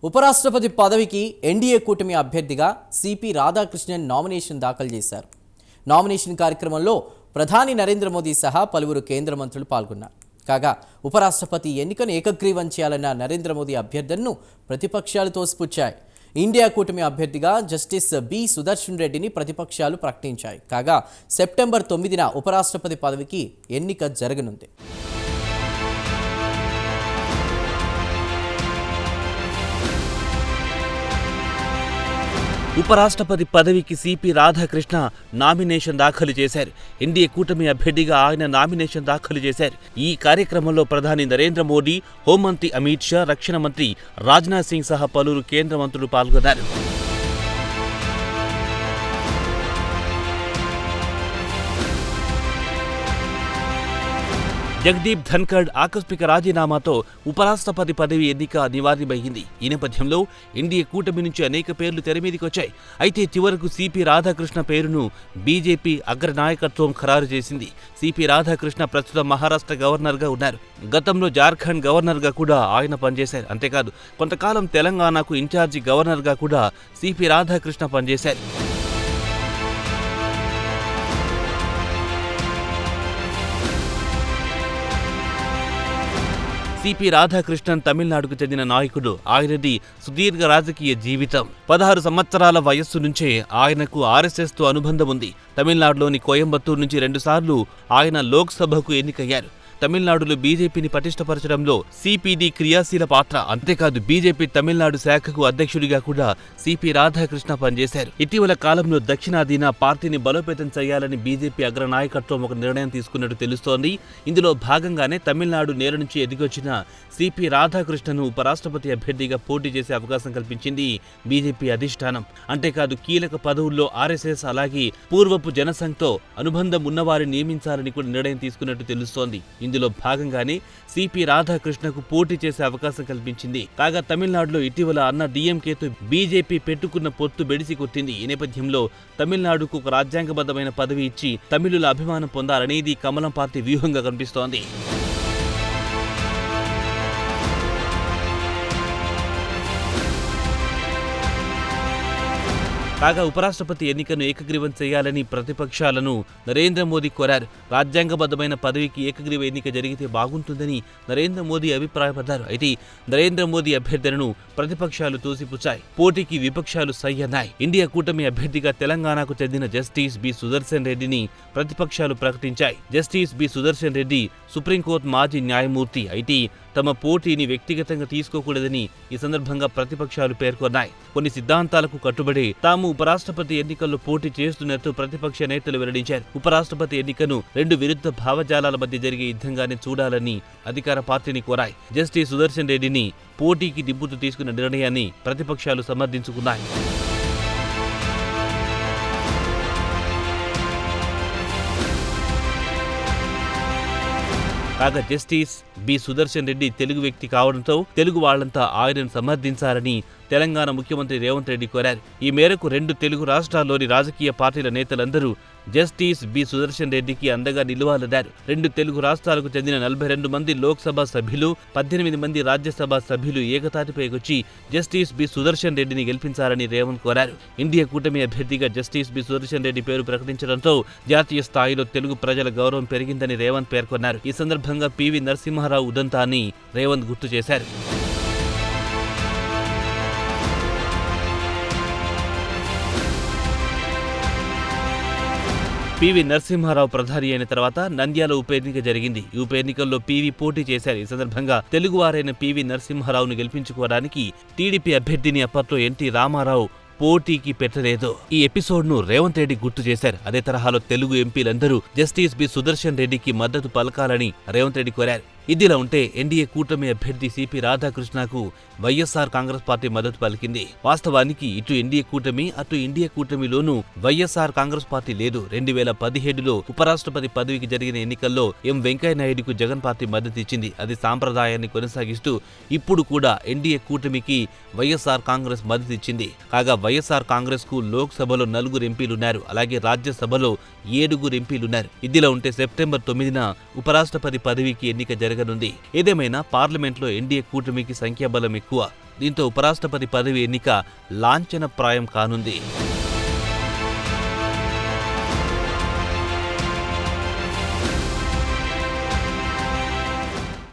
ఉపరాష్ట్రపతి పదవికి ఎన్డీఏ కూటమి అభ్యర్థిగా సిపి రాధాకృష్ణన్ నామినేషన్ దాఖలు చేశారు. నామినేషన్ కార్యక్రమంలో ప్రధాని నరేంద్ర మోదీ సహా పలువురు కేంద్ర మంత్రులు పాల్గొన్నారు. కాగా ఉపరాష్ట్రపతి ఎన్నికను ఏకగ్రీవం చేయాలన్న నరేంద్ర మోదీ అభ్యర్థనను ప్రతిపక్షాలు తోసిపుచ్చాయి. ఇండియా కూటమి అభ్యర్థిగా జస్టిస్ బి సుదర్శన్ రెడ్డిని ప్రతిపక్షాలు ప్రకటించాయి. కాగా సెప్టెంబర్ 9న ఉపరాష్ట్రపతి పదవికి ఎన్నిక జరగనుంది. ఉపరాష్ట్రపతి పదవికి సిపి రాధాకృష్ణ నామినేషన్ దాఖలు చేశారు. ఎన్డీఏ కూటమి అభ్యర్థిగా ఆయన నామినేషన్ దాఖలు చేశారు. ఈ కార్యక్రమంలో ప్రధాని నరేంద్ర మోదీ, హోంమంత్రి అమిత్ షా, రక్షణ మంత్రి రాజ్నాథ్ సింగ్ సహా పలువురు కేంద్ర మంత్రులు పాల్గొన్నారు. జగదీప్ ధన్ఖడ్ ఆకస్మిక రాజీనామాతో ఉపరాష్ట్రపతి పదవి ఎన్నిక అనివార్యమైంది. ఈ నేపథ్యంలో ఎన్డీఏ కూటమి నుంచి అనేక పేర్లు తెరమీదికొచ్చాయి. అయితే చివరకు సిపి రాధాకృష్ణ పేరును బీజేపీ అగ్రనాయకత్వం ఖరారు చేసింది. సిపి రాధాకృష్ణ ప్రస్తుతం మహారాష్ట్ర గవర్నర్గా ఉన్నారు. గతంలో జార్ఖండ్ గవర్నర్గా కూడా ఆయన పనిచేశారు. అంతేకాదు కొంతకాలం తెలంగాణకు ఇన్ఛార్జి గవర్నర్గా కూడా సిపి రాధాకృష్ణ పనిచేశారు. సిపి రాధాకృష్ణన్ తమిళనాడుకు చెందిన నాయకుడు. ఆయనది సుదీర్ఘ రాజకీయ జీవితం. 16 సంవత్సరాల వయస్సు నుంచే ఆయనకు ఆర్ఎస్ఎస్తో అనుబంధం ఉంది. తమిళనాడులోని కోయంబత్తూరు నుంచి 2 సార్లు ఆయన లోక్సభకు ఎన్నికయ్యారు. తమిళనాడులో బీజేపీని పటిష్టపరచడంలో సిపిడి క్రియాశీల పాత్ర. అంతేకాదు బీజేపీ తమిళనాడు శాఖకు అధ్యక్షుడిగా కూడా సిపి రాధాకృష్ణ పనిచేశారు. ఇటీవల కాలంలో దక్షిణాదిన పార్టీని బలోపేతం చేయాలని బీజేపీ అగ్రనాయకత్వం ఒక నిర్ణయం తీసుకున్నట్టు తెలుస్తోంది. ఇందులో భాగంగానే తమిళనాడు నేల నుంచి ఎదిగొచ్చిన సిపి రాధాకృష్ణను ఉపరాష్ట్రపతి అభ్యర్థిగా పోటీ చేసే అవకాశం కల్పించింది బీజేపీ అధిష్టానం. అంతేకాదు కీలక పదవుల్లో ఆర్ఎస్ఎస్ అలాగే పూర్వపు జనసంఘ్తో అనుబంధం ఉన్నవారిని నియమించాలని కూడా నిర్ణయం తీసుకున్నట్టు తెలుస్తోంది. ఇందులో భాగంగానే సిపి రాధాకృష్ణకు పోటీ చేసే అవకాశం కల్పించింది. కాగా తమిళనాడులో ఇటీవల అన్న డీఎంకేతో బీజేపీ పెట్టుకున్న పొత్తు బెడిసి కొట్టింది. ఈ నేపథ్యంలో తమిళనాడుకు ఒక రాజ్యాంగబద్ధమైన పదవి ఇచ్చి తమిళుల అభిమానం పొందాలనేది కమలం పార్టీ వ్యూహంగా కనిపిస్తోంది. కాగా ఉపరాష్ట్రపతి ఎన్నికను ఏకగ్రీవం చేయాలని ప్రతిపక్షాలను నరేంద్ర మోదీ కోరారు. రాజ్యాంగబద్ధమైన పదవికి ఏకగ్రీవ ఎన్నిక జరిగితే బాగుంటుందని నరేంద్ర మోదీ అభిప్రాయపడ్డారు. అయితే నరేంద్ర మోదీ అభ్యర్థనను ప్రతిపక్షాలు తోసిపుచ్చాయి. పోటీకి విపక్షాలు సై అన్నాయి. ఇండియా కూటమి అభ్యర్థిగా తెలంగాణకు చెందిన జస్టిస్ బి సుదర్శన్ రెడ్డిని ప్రతిపక్షాలు ప్రకటించాయి. Justice B Sudarshan Reddy Supreme Court మాజీ న్యాయమూర్తి. అయితే తమ పోటీని వ్యక్తిగతంగా తీసుకోకూడదని ఈ సందర్భంగా ప్రతిపక్షాలు పేర్కొన్నాయి. కొన్ని సిద్ధాంతాలకు కట్టుబడి తాము ఉపరాష్ట్రపతి ఎన్నికల్లో పోటీ చేస్తున్నట్టు ప్రతిపక్ష నేతలు వెల్లడించారు. ఉపరాష్ట్రపతి ఎన్నికను 2 విరుద్ధ భావజాలాల మధ్య జరిగే యుద్ధంగానే చూడాలని అధికార పార్టీని కోరాయి. జస్టిస్ సుదర్శన్ రెడ్డిని పోటీకి దింపుతూ తీసుకున్న నిర్ణయాన్ని ప్రతిపక్షాలు సమర్థించుకున్నాయి. కాగా జస్టిస్ బి సుదర్శన్ రెడ్డి తెలుగు వ్యక్తి కావడంతో తెలుగు వాళ్లంతా ఆయనను సమర్థించాలని తెలంగాణ ముఖ్యమంత్రి రేవంత్ రెడ్డి కోరారు. ఈ మేరకు 2 తెలుగు రాష్ట్రాల్లోని రాజకీయ పార్టీల నేతలందరూ జస్టిస్ బి సుదర్శన్ రెడ్డికి అండగా నిలవాలన్నారు. 2 తెలుగు రాష్ట్రాలకు చెందిన 42 మంది లోక్సభ సభ్యులు, 18 మంది రాజ్యసభ సభ్యులు ఏకతాటిపైకొచ్చి జస్టిస్ బి సుదర్శన్ రెడ్డిని గెలిపించాలని రేవంత్ కోరారు. ఇండియా కూటమి అభ్యర్థిగా జస్టిస్ బి సుదర్శన్ రెడ్డి పేరు ప్రకటించడంతో జాతీయ స్థాయిలో తెలుగు ప్రజల గౌరవం పెరిగిందని రేవంత్ పేర్కొన్నారు. ఈ సందర్భంగా పివి నరసింహారావు ఉదంతాన్ని రేవంత్ గుర్తు చేశారు. పివి నరసింహారావు ప్రధాని అయిన తర్వాత నంద్యాల ఉప ఎన్నిక జరిగింది. ఈ ఉప ఎన్నికల్లో పివి పోటీ చేశారు. ఈ సందర్భంగా తెలుగువారైన పివి నరసింహారావును గెలిపించుకోవడానికి టీడీపీ అభ్యర్థిని అప్పట్లో ఎన్టీ రామారావు పోటీకి పెట్టలేదు. ఈ ఎపిసోడ్ ను రేవంత్ రెడ్డి గుర్తు చేశారు. అదే తరహాలో తెలుగు ఎంపీలందరూ జస్టిస్ బి సుదర్శన్ రెడ్డికి మద్దతు పలకాలని రేవంత్ రెడ్డి కోరారు. ఇదిలా ఉంటే ఎన్డీఏ కూటమి అభ్యర్థి సిపి రాధాకృష్ణకు వైఎస్ఆర్ కాంగ్రెస్ పార్టీ మద్దతు పలికింది. వాస్తవానికి ఇటు ఎన్డీఏ కూటమి అటు ఇండియా కూటమిలోనూ వైఎస్ఆర్ కాంగ్రెస్ పార్టీ లేదు. 2017లో ఉపరాష్ట్రపతి పదవికి జరిగిన ఎన్నికల్లో ఎం వెంకయ్యనాయుడుకు జగన్ పార్టీ మద్దతు ఇచ్చింది. అది సాంప్రదాయాన్ని కొనసాగిస్తూ ఇప్పుడు కూడా ఎన్డీఏ కూటమికి వైఎస్ఆర్ కాంగ్రెస్ మద్దతు ఇచ్చింది. కాగా వైఎస్ఆర్ కాంగ్రెస్ కు లోక్సభలో 4 ఎంపీలున్నారు. అలాగే రాజ్యసభలో 7 ఎంపీలున్నారు. ఇదిలా ఉంటే సెప్టెంబర్ 9న ఉపరాష్ట్రపతి పదవికి ఎన్నిక పెరగనుంది. ఏదేమైనా పార్లమెంట్లో ఎన్డీఏ కూటమికి సంఖ్యాబలం ఎక్కువ. దీంతో ఉపరాష్ట్రపతి పదవి ఎన్నిక లాంఛనప్రాయం కానుంది.